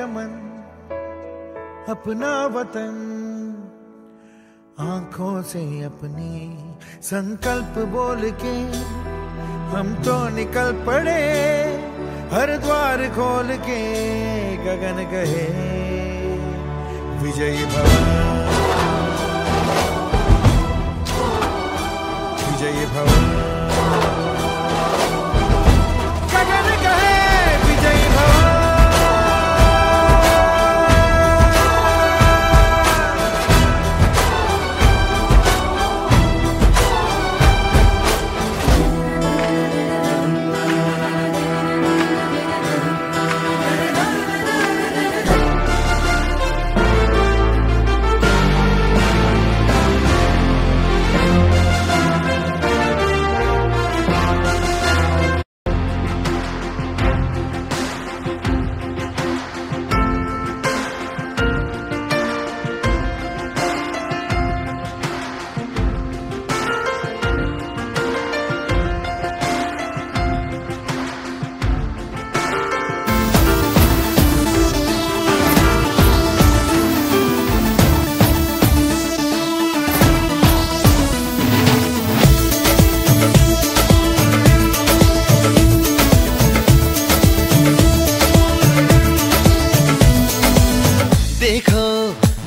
चमन अपना वतन, आंखों से अपनी संकल्प बोल के हम तो निकल पड़े, हर द्वार खोल के गगन कहे विजयी भव, विजयी भव, गगन कहे विजयी भव।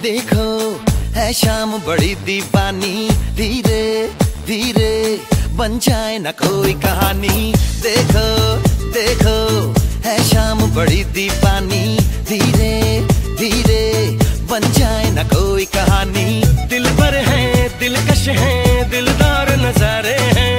देखो है शाम बड़ी दीवानी, धीरे धीरे बन जाए न कोई कहानी। देखो देखो है शाम बड़ी दीवानी, धीरे धीरे बन जाए न कोई कहानी। दिल भर है दिलकश है दिलदार नजारे हैं,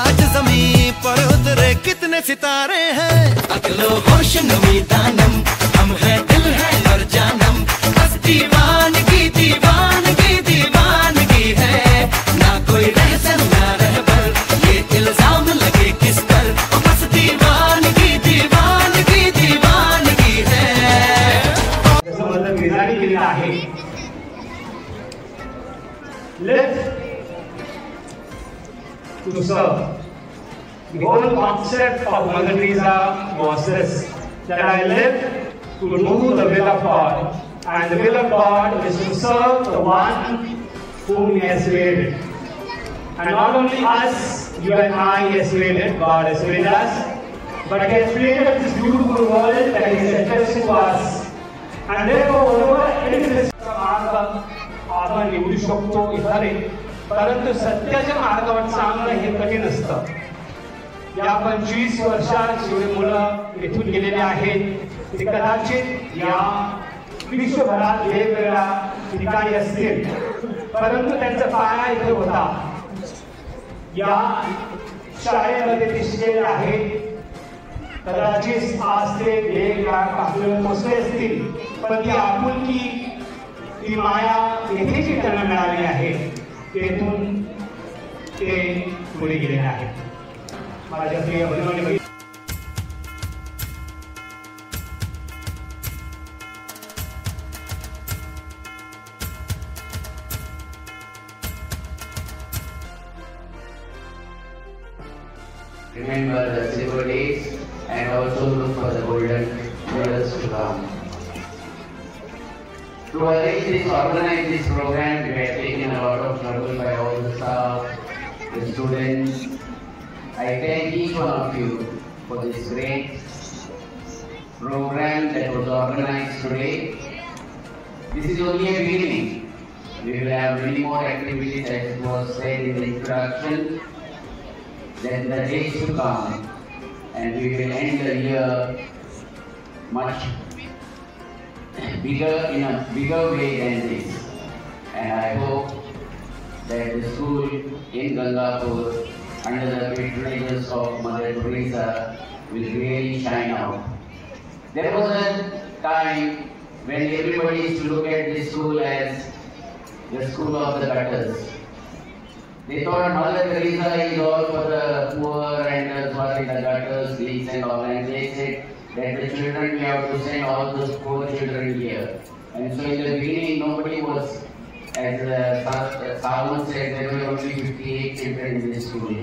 आज जमीन पर उतरे कितने सितारे हैं। अगलो होश नमी दानम हम है दिल है और जानम, बस दीवानगी दीवानगी दीवानगी है, ना कोई रहसन ना रहबर ये इल्जाम लगे किस पर, बस दीवानगी दीवानगी दीवानगी है। जसं मतलब विधानी केलेलं आहे, live to serve. The whole concept of Mother Teresa was this, that I live to do the will of God, and the will of God is to serve the one whom He has created. And not only us, you and I, He has created, God has created us, but He has created this beautiful world that He has entrusted to us. And therefore, whatever it is, आपण निवडू शकतो इथे, परंतु सत्याच्या मार्गावर चालणं हे कठीण असतं. या 25 वर्षात जेवढे मुलं इथून गेलेले आहेत ते कदाचित या विश्वभरात वेगवेगळ्या ठिकाणी असतील, परंतु त्यांचा पाया इथे होता. या शाळेमध्ये ते शिकलेले आहेत, कदाचित आज ते वेगवेगळ्या पातळीवर पोहोचले असतील, पण ती आपुलकी ती माया येथे जी त्यांना मिळाली आहे तेथून ते पुढे गेलेले आहेत. माझ्या प्रिय बहिणी, remember the silver days and also look for the golden years to come. To arrange this, organize this program, we have taken a lot of trouble by all the staff, the students. I thank each one of you for this great program that was organized today. This is only a beginning. We will have many more activities, as was said in the introduction. Then the days to come, and we will end the year much bigger, in a bigger way than this. And I hope that the school in Gangapur, under the patronage of Mother Teresa, will really shine out. There was a time when everybody used to look at this school as the school of the gutters. They thought Mother Teresa is all for the poor and the gutters, leaks and all, and they said that the children, we have to send all those poor children here. And so in the beginning nobody was, as Salman said, there were only 58 children in this school.